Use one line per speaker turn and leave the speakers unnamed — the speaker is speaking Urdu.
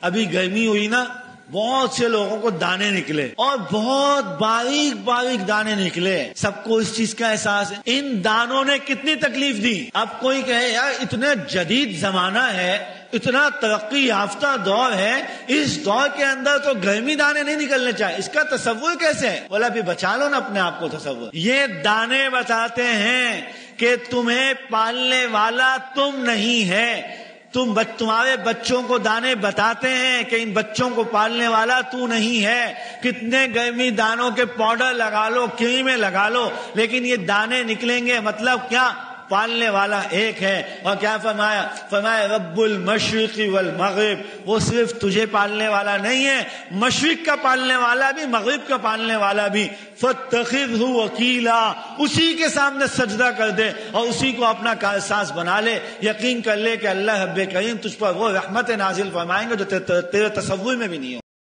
ابھی گرمی ہوئی نا، بہت سے لوگوں کو دانے نکلے اور بہت باریک باریک دانے نکلے. سب کو اس چیز کا احساس ہے. ان دانوں نے کتنی تکلیف دی. اب کوئی کہے یار اتنا جدید زمانہ ہے، اتنا ترقی یافتہ دور ہے، اس دور کے اندر تو گرمی دانے نہیں نکلنے چاہیے، اس کا تصور کیسے ہے؟ بولا بھی بچا لو نا اپنے آپ کو تصور. یہ دانے بتاتے ہیں کہ تمہیں پالنے والا تم نہیں ہے. تمہارے بچوں کو دانے بتاتے ہیں کہ ان بچوں کو پالنے والا تو نہیں ہے. کتنے گرمی دانوں کے پاؤڈر لگا لو، کریمیں لگا لو، لیکن یہ دانے نکلیں گے. مطلب کیا؟ پالنے والا ایک ہے. اور کیا فرمایا رب المشرق والمغرب. وہ صرف تجھے پالنے والا نہیں ہے، مشرق کا پالنے والا بھی، مغرب کا پالنے والا بھی. فاتخذہ وکیلا. اسی کے سامنے سجدہ کر دے اور اسی کو اپنا کارساز بنا لے. یقین کر لے کہ اللہ رب کریم تجھ پر وہ رحمت نازل فرمائیں گے جو تیرے تصور میں بھی نہیں ہو.